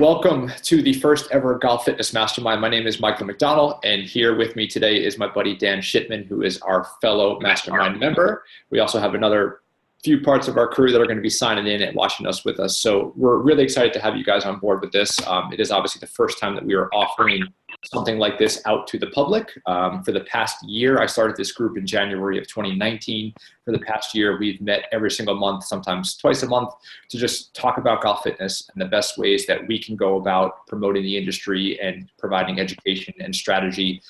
Welcome to the first ever Golf Fitness Mastermind. My name is Michael McDonald, and here with me today is my buddy Dan Shipman, who is our fellow Mastermind member. We also have another few parts of our crew that are going to be signing in and watching us with us. So we're really excited to have you guys on board with this. It is obviously the first time that we are offering something like this out to the public. For the past year, I started this group in January of 2019. For the past year, we've met every single month, sometimes twice a month, to just talk about golf fitness and the best ways that we can go about promoting the industry and providing education and strategy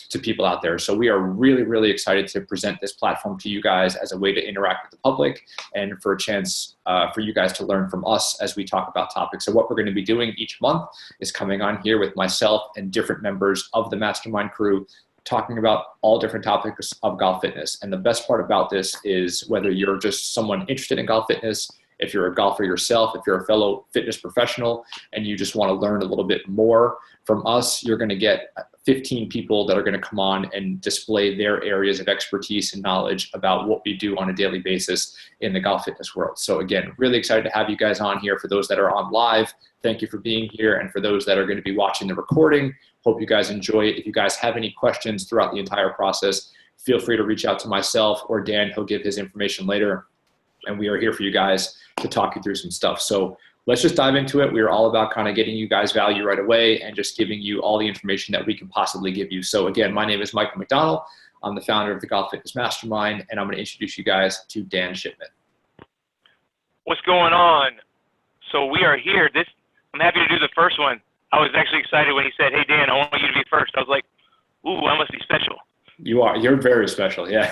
to people out there. So we are really, really excited to present this platform to you guys as a way to interact with the public and for a chance for you guys to learn from us as we talk about topics. So what we're going to be doing each month is coming on here with myself and different members of the Mastermind crew, talking about all different topics of golf fitness. And the best part about this is whether you're just someone interested in golf fitness, if you're a golfer yourself, if you're a fellow fitness professional, and you just want to learn a little bit more from us, you're going to get 15 people that are going to come on and display their areas of expertise and knowledge about what we do on a daily basis in the golf fitness world. So again, really excited to have you guys on here. For those that are on live, thank you for being here. And for those that are going to be watching the recording, hope you guys enjoy it. If you guys have any questions throughout the entire process, feel free to reach out to myself or Dan. He'll give his information later. And we are here for you guys to talk you through some stuff. So let's just dive into it. We are all about kind of getting you guys value right away and just giving you all the information that we can possibly give you. So again, my name is Michael McDonald. I'm the founder of the Golf Fitness Mastermind, and I'm going to introduce you guys to Dan Shipman. What's going on? So we are here. I'm happy to do the first one. I was actually excited when he said, "Hey Dan, I want you to be first." I was like, "Ooh, I must be special." You are. You're very special. Yeah.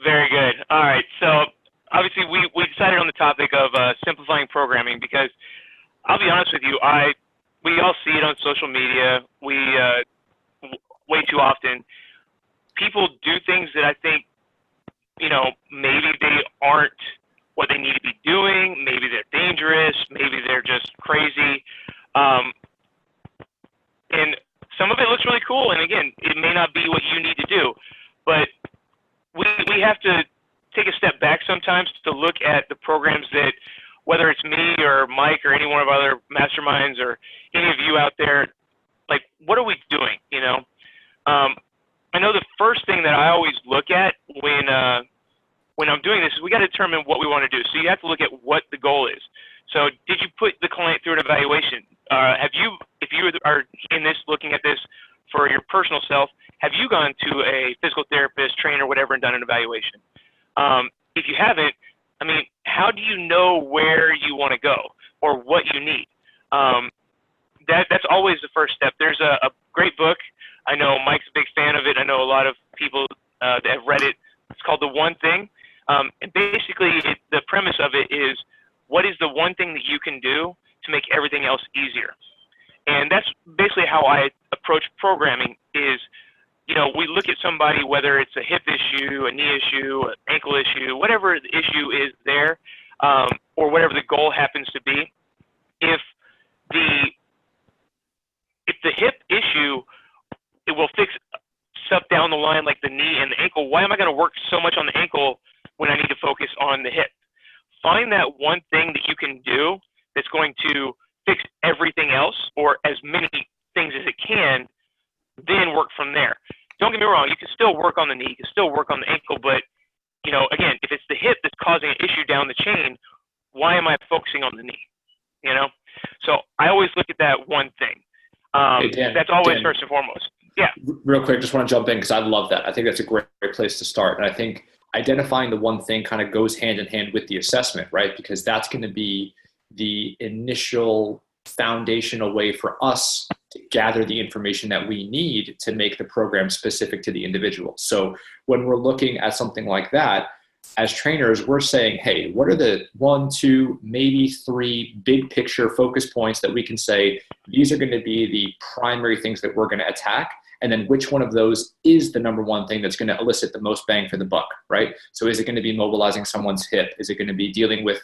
Very good. All right. So obviously we decided on the topic of simplifying programming because I'll be honest with you, we all see it on social media. We way too often people do things that I think, maybe they aren't what they need to be doing. Maybe they're dangerous. Maybe they're just crazy. And some of it looks really cool. And again, it may not be what you need to do, but we have to take a step back sometimes to look at the programs that, whether it's me or Mike or any one of our other masterminds or any of you out there, like, what are we doing? I know the first thing that I always look at when I'm doing this is we got to determine what we want to do. So you have to look at what the goal is. So did you put the client through an evaluation? If you are in this, looking at this for your personal self, have you gone to a physical therapist, trainer, whatever, and done an evaluation? If you haven't, how do you know where you want to go or what you need? That's always the first step. There's a great book. I know Mike's a big fan of it. I know a lot of people that have read it. It's called The One Thing. And basically, the premise of it is, what is the one thing that you can do to make everything else easier? And that's basically how I approach programming is, we look at somebody, whether it's a hip issue, a knee issue, an ankle issue, whatever the issue is there, or whatever the goal happens to be. If the hip issue, it will fix stuff down the line like the knee and the ankle. Why am I going to work so much on the ankle when I need to focus on the hip? Find that one thing that you can do that's going to fix everything else, or as many things as it can, then work from there. Don't get me wrong, you can still work on the knee, you can still work on the ankle, but, again, if it's the hip that's causing an issue down the chain, why am I focusing on the knee? So I always look at that one thing. Hey, Dan, that's always first and foremost. Yeah. Real quick, just want to jump in because I love that. I think that's a great place to start. And I think identifying the one thing kind of goes hand in hand with the assessment, right? Because that's going to be the initial foundational way for us to gather the information that we need to make the program specific to the individual. So when we're looking at something like that, as trainers, we're saying, hey, what are the 1, 2, maybe 3 big picture focus points that we can say, these are going to be the primary things that we're going to attack? And then which one of those is the number one thing that's going to elicit the most bang for the buck, right? So is it going to be mobilizing someone's hip? Is it going to be dealing with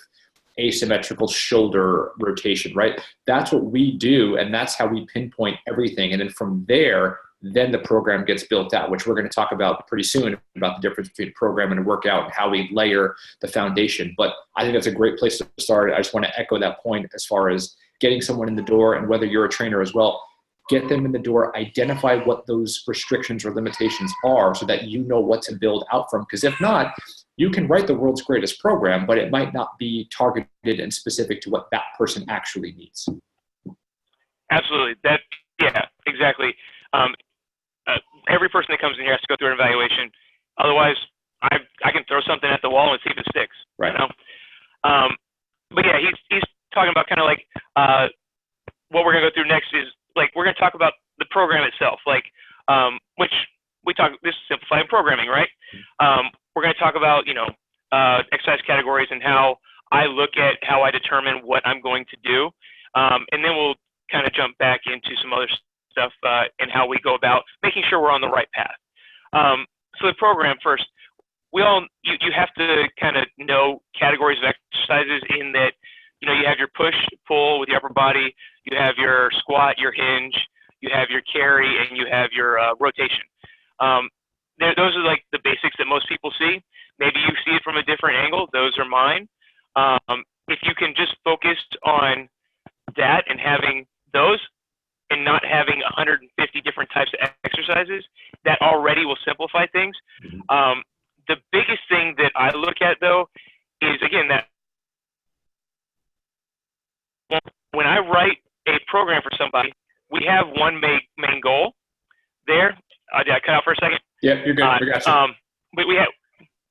asymmetrical shoulder rotation, right? That's what we do, and that's how we pinpoint everything. And then from there, then the program gets built out, which we're going to talk about pretty soon, about the difference between program and workout and how we layer the foundation. But I think that's a great place to start. I just want to echo that point as far as getting someone in the door, and whether you're a trainer as well, get them in the door, identify what those restrictions or limitations are so that you know what to build out from. Because if not, you can write the world's greatest program, but it might not be targeted and specific to what that person actually needs. Absolutely. Yeah, exactly. Every person that comes in here has to go through an evaluation. Otherwise, I can throw something at the wall and see if it sticks. Right. You know? But yeah, he's talking about kind of like what we're gonna go through next is like we're gonna talk about the program itself, like which we talk. This is simplified programming, right? We're gonna talk about exercise categories and how I look at how I determine what I'm going to do, and then we'll kind of jump back into some other stuff and how we go about making sure we're on the right path. So the program first, you have to kind of know categories of exercises in that, you have your push, pull with your upper body, you have your squat, your hinge, you have your carry, and you have your rotation. Those are like the basics that most people see. Maybe you see it from a different angle. Those are mine. If you can just focus on that and having those, and not having 150 different types of exercises, that already will simplify things. The biggest thing that I look at, though, is, again, that when I write a program for somebody, we have one main goal there. Did I cut out for a second? Yeah, you're good. We got you. But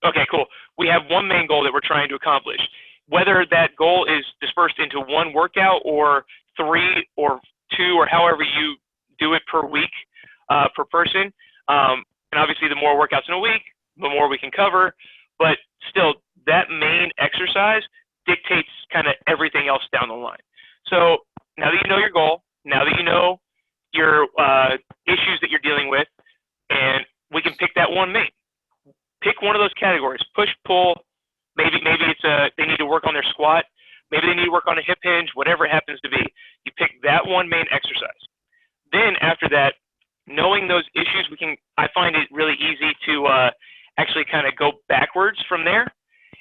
okay, cool. We have one main goal that we're trying to accomplish. Whether that goal is dispersed into one workout or 3 or 2 or however you do it per week, per person. And obviously the more workouts in a week, the more we can cover, but still that main exercise dictates kind of everything else down the line. So now that you know your goal, now that you know your issues that you're dealing with, and we can pick that one main. Pick one of those categories, push, pull, maybe it's they need to work on their squat, maybe they need to work on a hip hinge, whatever it happens to be. You pick that one main exercise. Then after that, knowing those issues, I find it really easy to actually kind of go backwards from there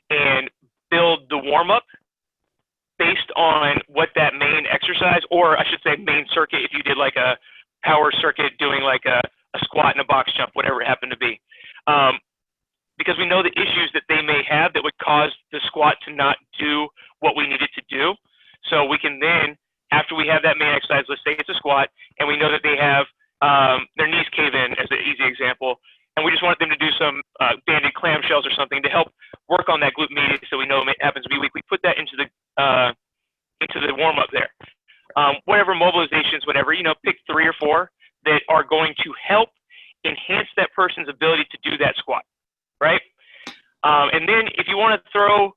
and build the warm-up based on what that main exercise, or I should say main circuit, if you did like a power circuit doing like a squat and a box jump, whatever it happened to be. Because we know the issues that they may have that would cause the squat to not do what we need it to do. So we can then, after we have that main exercise, let's say it's a squat, and we know that they have their knees cave in as an easy example, and we just want them to do some banded clamshells or something to help work on that glute medius so we know it happens to be weak. We put that into the warm-up there. Whatever mobilizations, whatever, pick 3 or 4 that are going to help enhance that person's ability to do that squat, right? And then if you want to throw,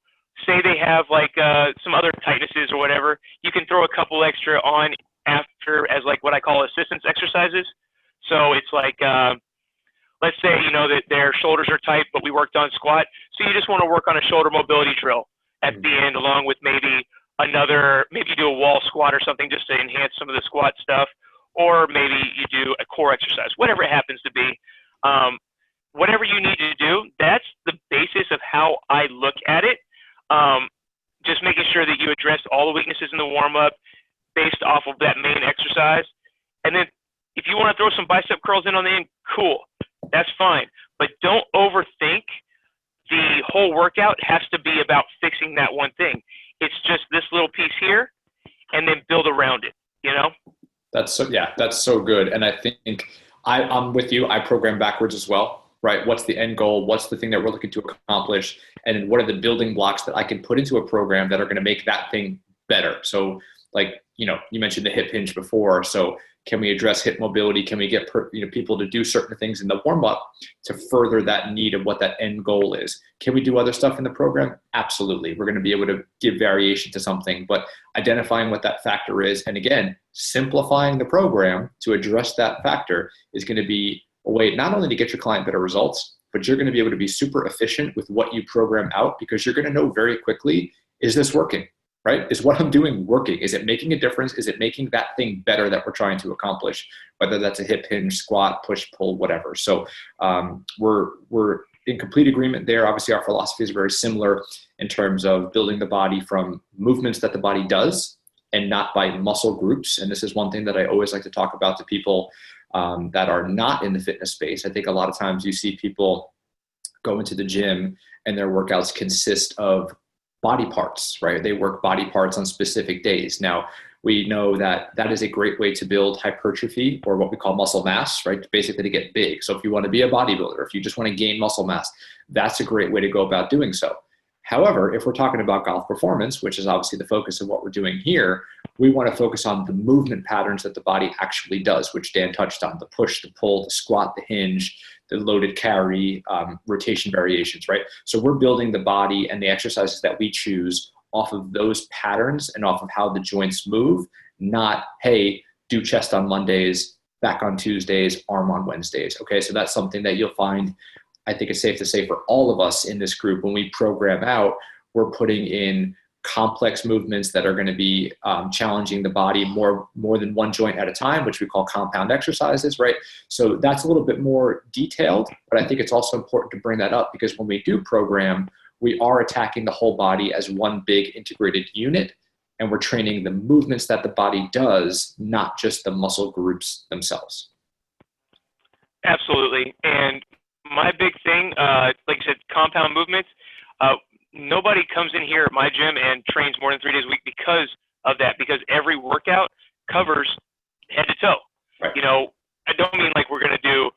say they have like some other tightnesses or whatever, you can throw a couple extra on after as like what I call assistance exercises. So it's like, let's say, that their shoulders are tight, but we worked on squat. So you just want to work on a shoulder mobility drill at the end, along with maybe you do a wall squat or something just to enhance some of the squat stuff, or maybe you do a core exercise, whatever it happens to be. Whatever you need to do, that's the basis of how I look at it. Just making sure that you address all the weaknesses in the warm-up based off of that main exercise. And then if you want to throw some bicep curls in on the end, cool. That's fine. But don't overthink the whole workout has to be about fixing that one thing. It's just this little piece here, and then build around it, That's so good. And I think I'm with you. I program backwards as well, right? What's the end goal? What's the thing that we're looking to accomplish? And then what are the building blocks that I can put into a program that are going to make that thing better? So like, you mentioned the hip hinge before. So can we address hip mobility? Can we get people to do certain things in the warm-up to further that need of what that end goal is? Can we do other stuff in the program? Absolutely. We're going to be able to give variation to something, but identifying what that factor is, and again, simplifying the program to address that factor is going to be a way not only to get your client better results, but you're going to be able to be super efficient with what you program out, because you're going to know very quickly, is this working? right? Is what I'm doing working? Is it making a difference? Is it making that thing better that we're trying to accomplish? Whether that's a hip hinge, squat, push, pull, whatever. So we're in complete agreement there. Obviously, our philosophy is very similar in terms of building the body from movements that the body does and not by muscle groups. And this is one thing that I always like to talk about to people that are not in the fitness space. I think a lot of times you see people go into the gym and their workouts consist of body parts, right? They work body parts on specific days. Now, we know that that is a great way to build hypertrophy, or what we call muscle mass, right? Basically to get big. So if you want to be a bodybuilder, if you just want to gain muscle mass, that's a great way to go about doing so. However, if we're talking about golf performance, which is obviously the focus of what we're doing here, we want to focus on the movement patterns that the body actually does, which Dan touched on: the push, the pull, the squat, the hinge, the loaded carry, rotation variations, right? So we're building the body and the exercises that we choose off of those patterns and off of how the joints move, not, hey, do chest on Mondays, back on Tuesdays, arm on Wednesdays. Okay, so that's something that you'll find, I think it's safe to say, for all of us in this group, when we program out, we're putting in complex movements that are going to be challenging the body more than one joint at a time, which we call compound exercises, right? So that's a little bit more detailed, but I think it's also important to bring that up, because when we do program, we are attacking the whole body as one big integrated unit, and we're training the movements that the body does, not just the muscle groups themselves. Absolutely. And my big thing, like I said, compound movements, nobody comes in here at my gym and trains more than 3 days a week because of that, because every workout covers head to toe. Right. You know, I don't mean like we're going to do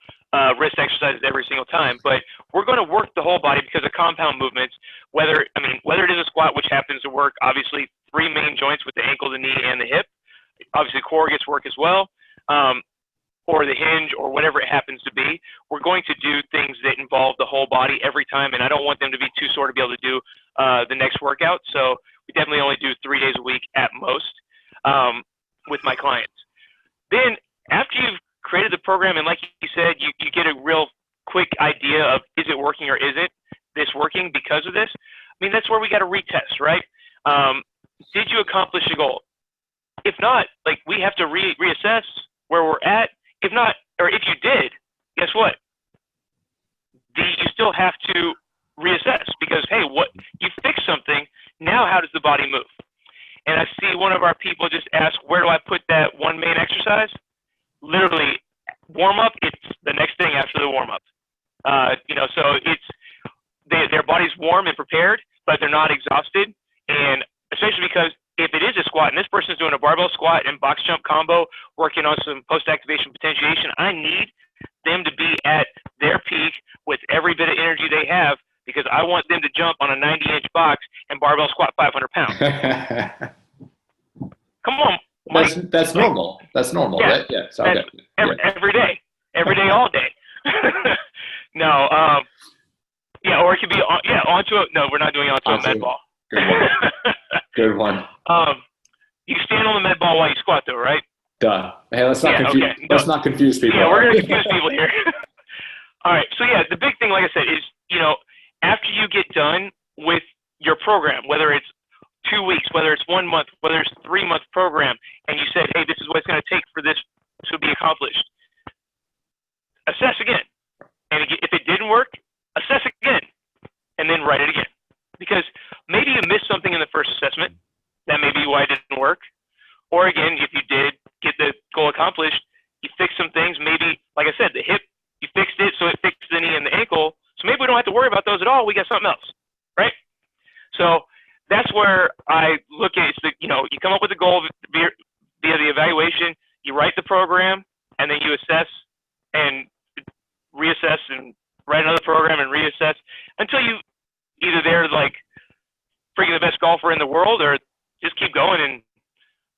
wrist exercises every single time, but we're going to work the whole body because of compound movements, whether it is a squat, which happens to work, obviously, 3 main joints with the ankle, the knee, and the hip. Obviously, core gets work as well. Or the hinge, or whatever it happens to be. We're going to do things that involve the whole body every time, and I don't want them to be too sore to be able to do the next workout. So we definitely only do 3 days a week at most with my clients. Then after you've created the program, and like you said, you get a real quick idea of, is it working or isn't this working because of this? I mean, that's where we got to retest, right? Did you accomplish the goal? If not, like, we have to reassess where we're at. If not, or if you did, guess what? You still have to reassess, because, hey, what you fixed something, now how does the body move? And I see one of our people just ask, where do I put that one main exercise? Literally, warm up, it's the next thing after the warm up. So it's their body's warm and prepared, but they're not exhausted. And especially because if it is a squat and this person's doing a barbell squat and box jump combo, working on some post-activation potentiation, I need them to be at their peak with every bit of energy they have, because I want them to jump on a 90-inch box and barbell squat 500 pounds. Come on, Mike. That's normal. That's normal, yeah, right? Yeah. So, okay. Every day, all day. No, or it could be onto a, no, we're not doing onto a med ball. Good one. Good one. You can stand on the med ball while you squat, though, right? Duh. Hey, let's not confuse people. Yeah, we're going to confuse people here. All right. So, the big thing, like I said, is, after you get done with your program, whether it's 2 weeks, whether it's 1 month, whether it's 3-month program, and you said, hey, this is what it's going to take for this to be accomplished, assess again. And if it didn't work, assess again, and then write it again. Because maybe you missed something in the first assessment. That may be why it didn't work. Or again, if you did get the goal accomplished, you fixed some things. Maybe, like I said, the hip, you fixed it, so it fixed the knee and the ankle. So maybe we don't have to worry about those at all. We got something else, right? So that's where I look at it. You come up with a goal via the evaluation, you write the program, and then you assess and reassess and write another program and reassess until you either they're like freaking the best golfer in the world, or just keep going and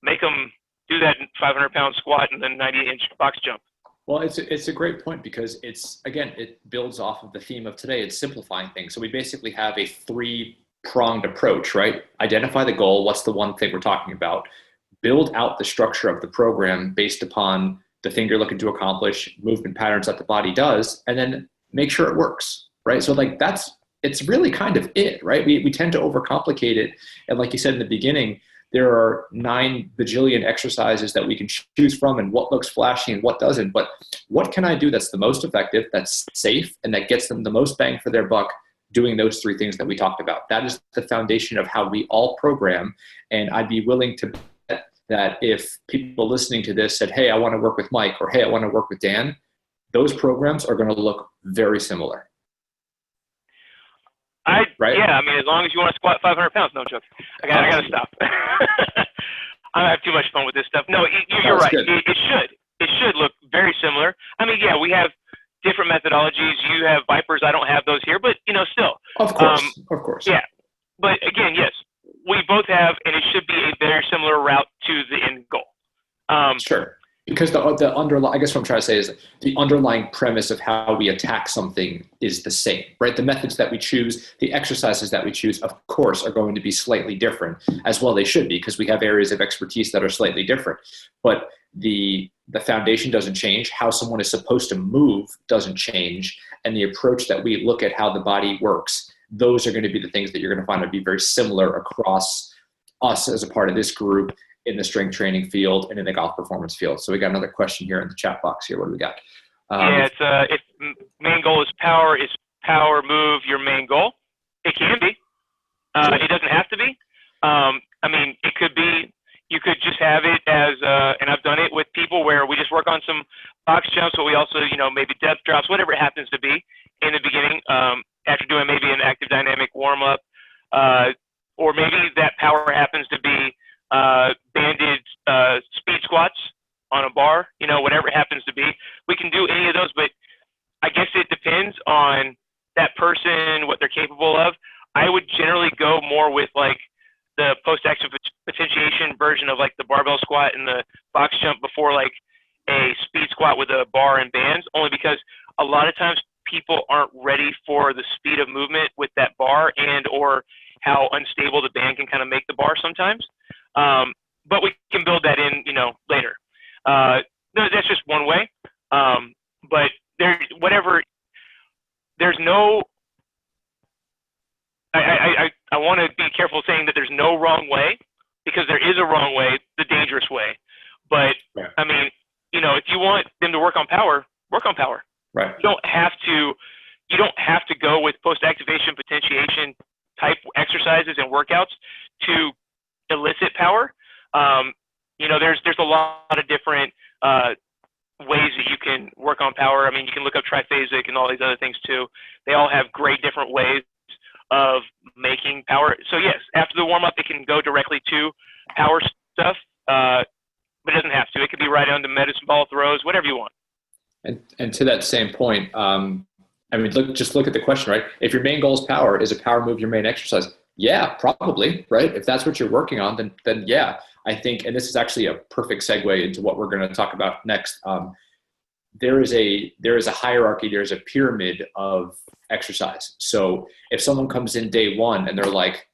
make them do that 500-pound squat and then 90-inch box jump. Well, it's a great point, because it builds off of the theme of today. It's simplifying things. So we basically have a 3-pronged approach, right? Identify the goal. What's the one thing we're talking about? Build out the structure of the program based upon the thing you're looking to accomplish, movement patterns that the body does, and then make sure it works, right? So like that's it's really kind of it, right? We tend to overcomplicate it. And like you said in the beginning, there are 9 bajillion exercises that we can choose from and what looks flashy and what doesn't. But what can I do that's the most effective, that's safe, and that gets them the most bang for their buck doing those 3 things that we talked about? That is the foundation of how we all program. And I'd be willing to bet that if people listening to this said, hey, I want to work with Mike, or hey, I want to work with Dan, those programs are going to look very similar. Right? Yeah, I mean, as long as you want to squat 500 pounds, no joke. I gotta stop. I have too much fun with this stuff. No, you're right. It should look very similar. I mean, yeah, we have different methodologies. You have Vipers. I don't have those here, but still. Of course. Yeah, but again, yes, we both have, and it should be a very similar route to the end goal. Sure. Because the underlying, I guess what I'm trying to say is the underlying premise of how we attack something is the same, right? The methods that we choose, the exercises that we choose, of course, are going to be slightly different, as well they should be, because we have areas of expertise that are slightly different. But the foundation doesn't change. How someone is supposed to move doesn't change. And the approach that we look at how the body works, those are going to be the things that you're going to find to be very similar across us as a part of this group, in the strength training field and in the golf performance field. So we got another question here in the chat box here. What do we got? If main goal is power move your main goal? It can be. It doesn't have to be. I mean, it could be, you could just have it as, and I've done it with people where we just work on some box jumps, but we also, maybe depth drops, whatever it happens to be in the beginning, after doing maybe an active dynamic warm up, or maybe that power happens to be banded speed squats on a bar, whatever it happens to be. We can do any of those, but I guess it depends on that person, what they're capable of. I would generally go more with like the post-action potentiation version of like the barbell squat and the box jump before like a speed squat with a bar and bands, only because a lot of times people aren't ready for the speed of movement with that bar and or how unstable the band can kind of make the bar sometimes. But we can build that in, later. That's just one way. But there's no, I want to be careful saying that there's no wrong way, because there is a wrong way, the dangerous way. But yeah. I mean, if you want them to work on power, work on power. Right. You don't have to go with post-activation potentiation type exercises and workouts to elicit power. There's a lot of different ways that you can work on power. I mean, you can look up triphasic and all these other things too. They all have great different ways of making power. So yes, after the warm up, it can go directly to power stuff, but it doesn't have to. It could be right on the medicine ball throws, whatever you want. And to that same point, just look at the question, right? If your main goal is power, is a power move your main exercise? Yeah, probably, right? If that's what you're working on, then yeah, I think, and this is actually a perfect segue into what we're going to talk about next. There is a hierarchy, there's a pyramid of exercise. So if someone comes in day one and they're like,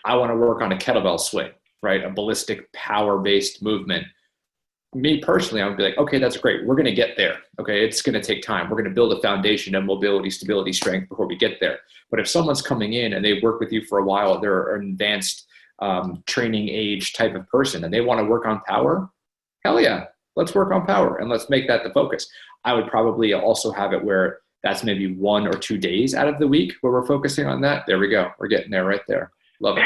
I want to work on a kettlebell swing, right? A ballistic power-based movement. Me personally, I would be like, okay, that's great. We're going to get there. Okay. It's going to take time. We're going to build a foundation of mobility, stability, strength before we get there. But if someone's coming in and they've worked with you for a while, they're an advanced training age type of person and they want to work on power, hell yeah, let's work on power and let's make that the focus. I would probably also have it where that's maybe 1 or 2 days out of the week where we're focusing on that. There we go. We're getting there right there. Love it.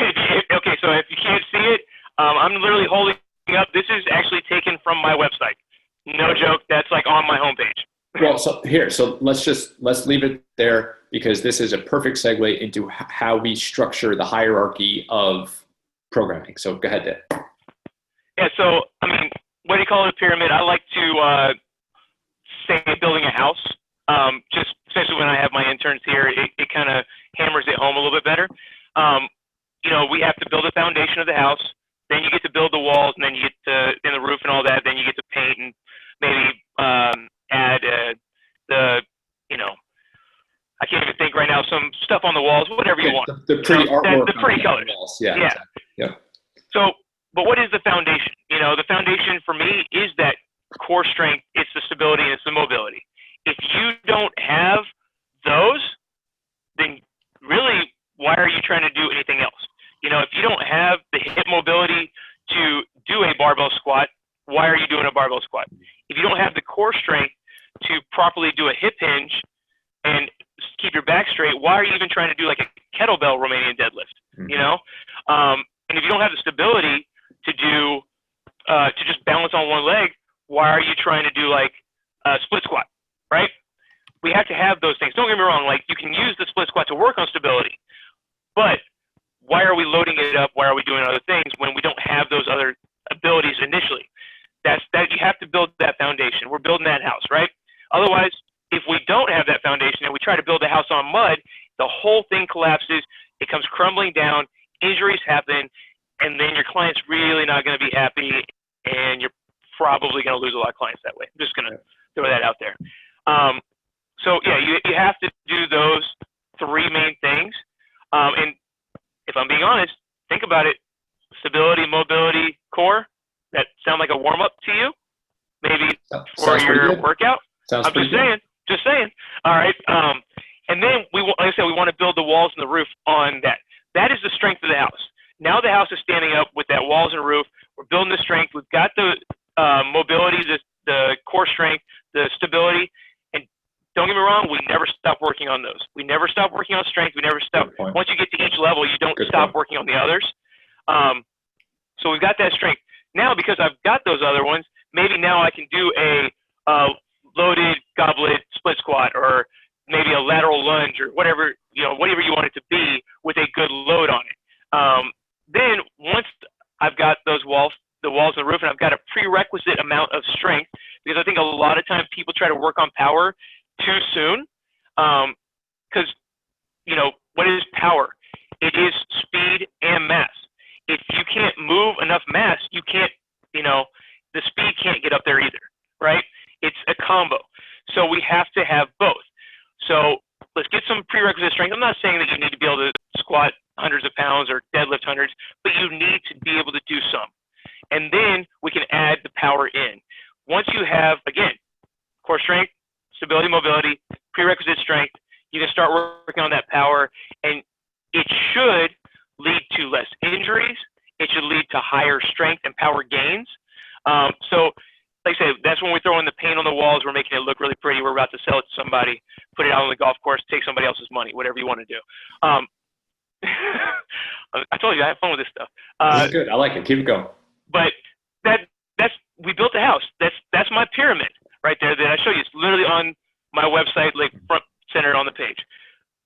Okay. So if you can't see it, I'm literally holding up. This is actually taken from my website. No joke. That's like on my homepage. Well, so let's leave it there, because this is a perfect segue into how we structure the hierarchy of programming. So go ahead, Dan. Yeah. So, I mean, what do you call it, a pyramid? I like to say building a house. Just especially when I have my interns here, it kind of hammers it home a little bit better. We have to build a foundation of the house. Then you get to build the walls, and then you get to in the roof and all that. Then you get to paint and maybe add I can't even think right now, some stuff on the walls, whatever you want. The pretty artwork, the pretty colors. Walls. Yeah. Exactly. Yeah. So, but what is the foundation? The foundation for me is that core strength. It's the stability and it's the mobility. If you don't have those, then really do a barbell squat, why are you doing a barbell squat? If you don't have the core strength to properly do a hip hinge and keep your back straight, why are you even trying to do like a kettlebell Romanian deadlift? You know, and if you don't have the stability to do to just balance on one leg, why are you trying to do like a split squat, right? We have to have those things. Don't get me wrong, like you can use the split squat to work on stability, but why are we loading it up? Why are we doing other things when we don't have those other abilities initially? That you have to build that foundation. We're building that house, right? Otherwise, if we don't have that foundation and we try to build a house on mud, the whole thing collapses. It comes crumbling down. Injuries happen, and then your client's really not going to be happy, and you're probably going to lose a lot of clients that way. I'm just going to throw that out there. So yeah, you have to do those three main things. And if I'm being honest, think about it. Stability, mobility, core. That sound like a warm up to you? Maybe for your workout? I'm just saying. All right. And then like I said, we want to build the walls and the roof on that. That is the strength of the house. Now the house is standing up with that walls and roof. We're building the strength. We've got the mobility, the core strength, the stability. And don't get me wrong, we never stop working on those. We never stop working on strength. We never stop. Once you get to each level, you don't stop working on the others. So we've got that strength. Now, because I've got those other ones, maybe now I can do a loaded goblet split squat, or maybe a lateral lunge, or whatever you want it to be with a good load on it. Then once I've got those walls, the walls and the roof, and I've got a prerequisite amount of strength, because I think a lot of times people try to work on power too soon. Because, what is power? It is speed and mass. If you can't move enough mass, you can't, the speed can't get up there either, right? It's a combo. So we have to have both. So let's get some prerequisite strength. I'm not saying that you need to be able to squat hundreds of pounds or deadlift hundreds, but you need to be able to do some. And then we can add the power in. Once you have, again, core strength, stability, mobility, prerequisite strength, you can start working on that power, and it should lead to less injuries. It should lead to higher strength and power gains. So like I say, that's when we throw in the paint on the walls. We're making it look really pretty. We're about to sell it to somebody, put it out on the golf course, take somebody else's money, whatever you want to do. I told you I have fun with this stuff. This is good. I like it. Keep it going. But we built a house. That's my pyramid right there that I show you. It's literally on my website, like front center on the page.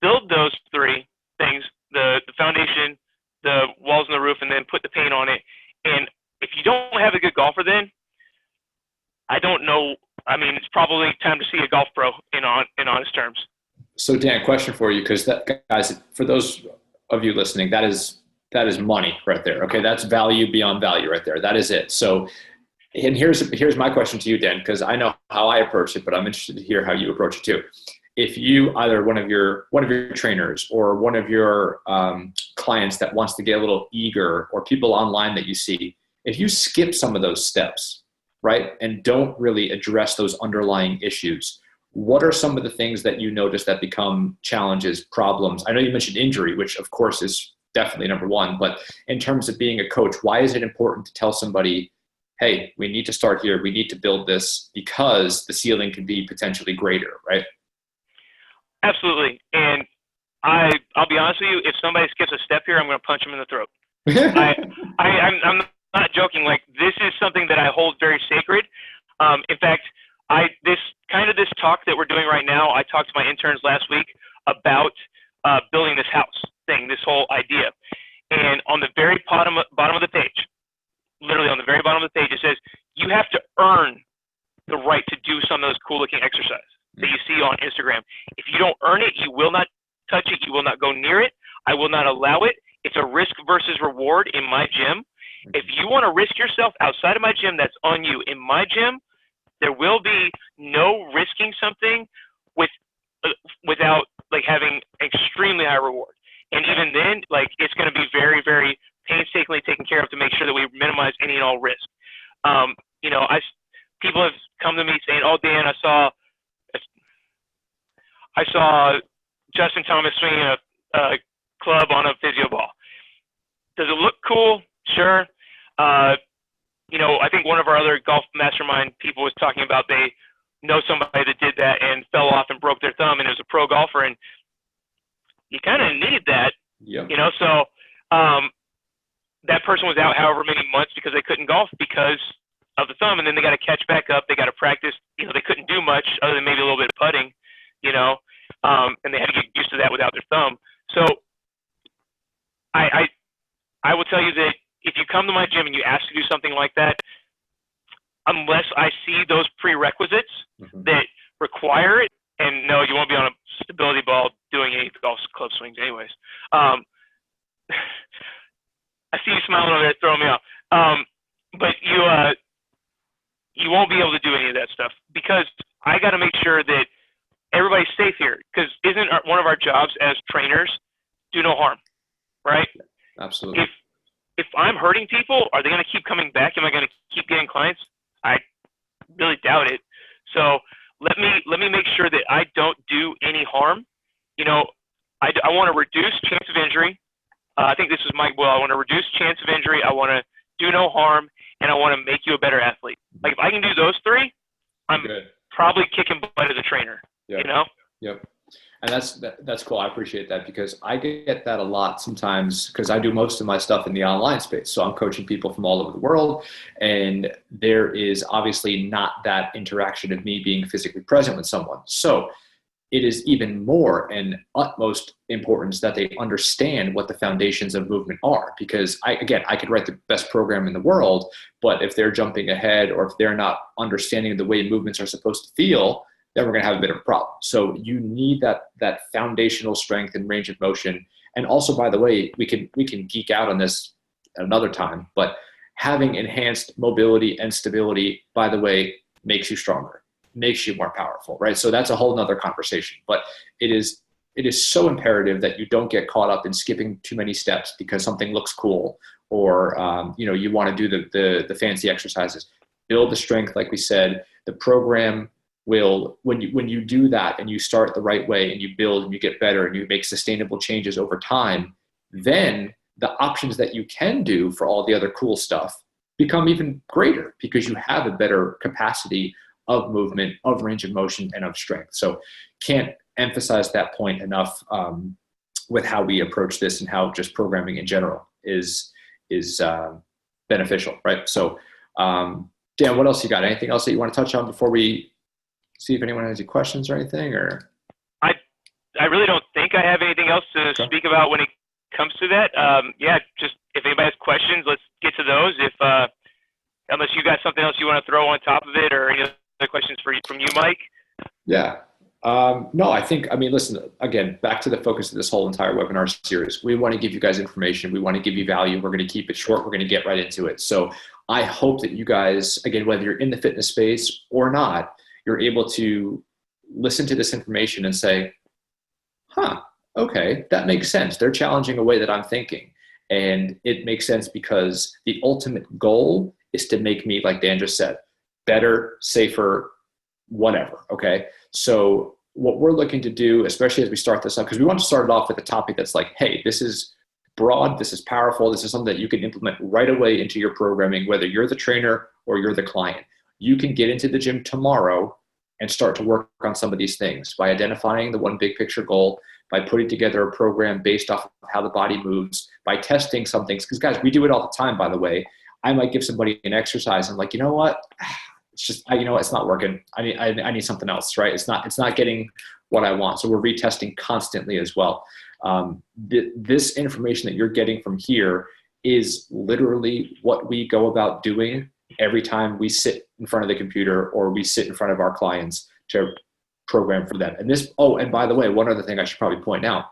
Build those three things: the foundation, the walls and the roof, and then put the paint on it. And if you don't have a good golfer, then I don't know. I mean, it's probably time to see a golf pro in honest terms. So Dan, question for you, because guys, for those of you listening, that is money right there. Okay, that's value beyond value right there. That is it. So, and here's my question to you, Dan, because I know how I approach it, but I'm interested to hear how you approach it too. If you either one of your trainers or one of your clients that wants to get a little eager, or people online that you see, if you skip some of those steps, right, and don't really address those underlying issues, what are some of the things that you notice that become challenges, problems? I know you mentioned injury, which of course is definitely number one, but in terms of being a coach, why is it important to tell somebody, hey, we need to start here, we need to build this, because the ceiling can be potentially greater, right? Absolutely. And I'll be honest with you, if somebody skips a step here, I'm going to punch them in the throat. I'm not joking. Like, this is something that I hold very sacred. In fact, this talk that we're doing right now, I talked to my interns last week about building this house thing, this whole idea. And on the very bottom of the page, literally on the very bottom of the page, it says you have to earn the right to do some of those cool looking exercises that you see on Instagram. If you don't earn it, you will not touch it. You will not go near it. I will not allow it. It's a risk versus reward in my gym. If you want to risk yourself outside of my gym, that's on you. In my gym, there will be no risking something without like having extremely high reward. And even then, like, it's going to be very, very painstakingly taken care of to make sure that we minimize any and all risk. People have come to me saying, "Oh, Dan, I saw Justin Thomas swinging a club on a physio ball. Does it look cool? Sure. I think one of our other golf mastermind people was talking about they know somebody that did that and fell off and broke their thumb, and it was a pro golfer, and you kind of need that, Yep. So that person was out however many months because they couldn't golf because of the thumb, and then they got to catch back up. They got to practice. They couldn't do much other than maybe a little bit of putting, and they had to get used to that without their thumb. So I will tell you that if you come to my gym and you ask to do something like that, unless I see those prerequisites that require it, and no, you won't be on a stability ball doing any golf club swings anyways. I see you smiling over there, throwing me off. But you won't be able to do any of that stuff because I got to make sure that everybody's safe here. Because isn't one of our jobs as trainers do no harm, right? Absolutely. If I'm hurting people, are they going to keep coming back? Am I going to keep getting clients? I really doubt it. So let me make sure that I don't do any harm. I want to reduce chance of injury. I think this is Mike Will. I want to reduce chance of injury. I want to do no harm, and I want to make you a better athlete. Like if I can do those three, I'm good. Probably kicking butt as a trainer. Yep. Yep. And that's cool. I appreciate that because I get that a lot sometimes because I do most of my stuff in the online space. So I'm coaching people from all over the world, and there is obviously not that interaction of me being physically present with someone. So it is even more and utmost importance that they understand what the foundations of movement are. Because I could write the best program in the world, but if they're jumping ahead or if they're not understanding the way movements are supposed to feel, then we're going to have a bit of a problem. So you need that foundational strength and range of motion. And also, by the way, we can geek out on this another time, but having enhanced mobility and stability, by the way, makes you stronger, makes you more powerful, right? So that's a whole nother conversation, but it is so imperative that you don't get caught up in skipping too many steps because something looks cool or, you want to do the fancy exercises. Build the strength, like we said. The program will, when you do that and you start the right way and you build and you get better and you make sustainable changes over time, then the options that you can do for all the other cool stuff become even greater because you have a better capacity of movement, of range of motion, and of strength. So can't emphasize that point enough with how we approach this and how just programming in general is beneficial, right? So Dan, what else you got? Anything else that you want to touch on before we see if anyone has any questions or anything? Or I really don't think I have anything else to speak about when it comes to that. Just if anybody has questions, let's get to those. If unless you got something else you want to throw on top of it or any other questions from you, Mike? Yeah. No, listen, again, back to the focus of this whole entire webinar series. We want to give you guys information. We want to give you value. We're going to keep it short. We're going to get right into it. So I hope that you guys, again, whether you're in the fitness space or not, you're able to listen to this information and say, okay, that makes sense. They're challenging a way that I'm thinking. And it makes sense because the ultimate goal is to make me, like Dan just said, better, safer, whatever, okay? So what we're looking to do, especially as we start this up, because we want to start it off with a topic that's like, hey, this is broad, this is powerful, this is something that you can implement right away into your programming, whether you're the trainer or you're the client. You can get into the gym tomorrow and start to work on some of these things by identifying the one big picture goal, by putting together a program based off of how the body moves, by testing some things. Because guys, we do it all the time, by the way. I might give somebody an exercise and like, you know what? It's just, it's not working. I need something else, right? It's not getting what I want. So we're retesting constantly as well. This information that you're getting from here is literally what we go about doing every time we sit in front of the computer or we sit in front of our clients to program for them. And and by the way, one other thing I should probably point out,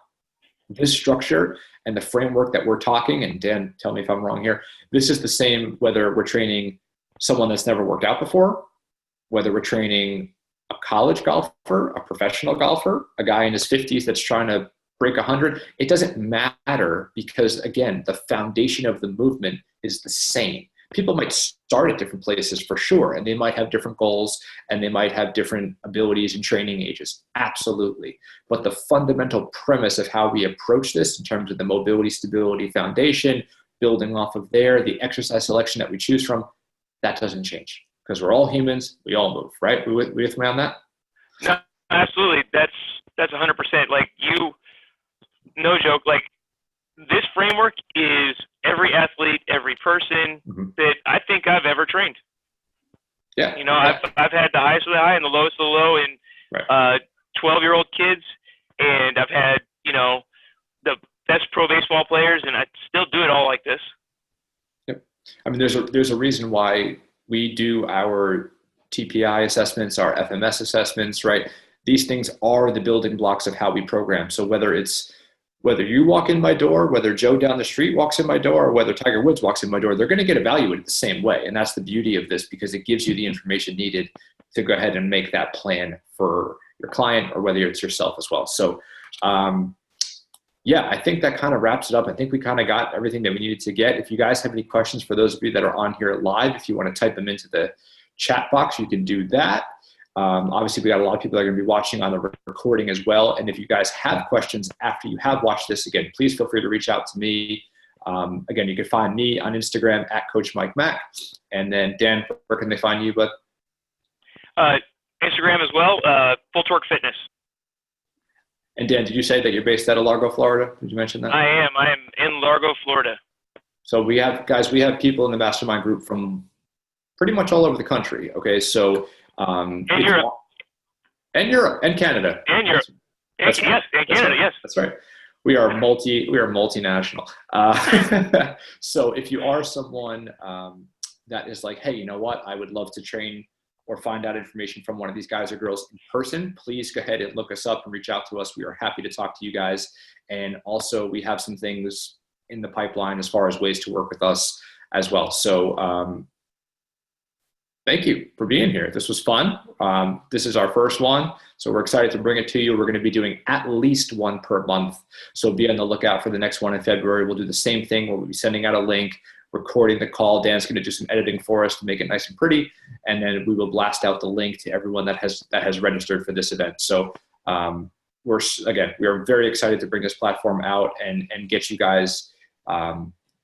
this structure and the framework that we're talking, and Dan, tell me if I'm wrong here, this is the same whether we're training someone that's never worked out before, whether we're training a college golfer, a professional golfer, a guy in his 50s that's trying to break 100. It doesn't matter because, again, the foundation of the movement is the same. People might start at different places for sure, and they might have different goals and they might have different abilities and training ages. Absolutely. But the fundamental premise of how we approach this in terms of the mobility, stability foundation, building off of there, the exercise selection that we choose from, that doesn't change because we're all humans. We all move, right? We with me on that? No, absolutely. That's 100%. Like no joke. Like this framework is every athlete, every person that I think I've ever trained. Yeah. You know, I've had the highest of the high and the lowest of the low in 12-year-old kids, and I've had, you know, the best pro baseball players, and I still do it all like this. Yep. I mean, there's a reason why we do our TPI assessments, our FMS assessments, right? These things are the building blocks of how we program. So whether you walk in my door, whether Joe down the street walks in my door, or whether Tiger Woods walks in my door, they're going to get evaluated the same way. And that's the beauty of this, because it gives you the information needed to go ahead and make that plan for your client, or whether it's yourself as well. So yeah, I think that kind of wraps it up. I think we kind of got everything that we needed to get. If you guys have any questions, for those of you that are on here live, if you want to type them into the chat box, you can do that. Obviously, we got a lot of people that are going to be watching on the recording as well. And if you guys have questions after you have watched this, again, please feel free to reach out to me. Again, you can find me on Instagram at Coach Mike Mack. And then Dan, where can they find you? But Instagram as well, Full Torque Fitness. And Dan, did you say that you're based out of Largo, Florida? Did you mention that? I am in Largo, Florida. So we have people in the mastermind group from pretty much all over the country. Okay, so and Europe, and Canada, and Europe, and Canada, yes, that's right. We are multinational. So if you are someone that is like, hey, you know what, I would love to train or find out information from one of these guys or girls in person, please go ahead and look us up and reach out to us. We are happy to talk to you guys. And also we have some things in the pipeline as far as ways to work with us as well. So thank you for being here. This was fun. This is our first one, so we're excited to bring it to you. We're going to be doing at least one per month. So be on the lookout for the next one in February. We'll do the same thing. We'll be sending out a link, recording the call. Dan's going to do some editing for us to make it nice and pretty. And then we will blast out the link to everyone that has registered for this event. So we are very excited to bring this platform out and get you guys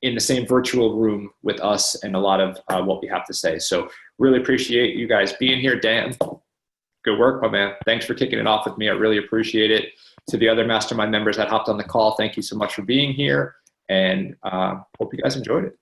in the same virtual room with us and a lot of what we have to say. So really appreciate you guys being here. Dan, good work, my man. Thanks for kicking it off with me. I really appreciate it. To the other mastermind members that hopped on the call, thank you so much for being here, and hope you guys enjoyed it.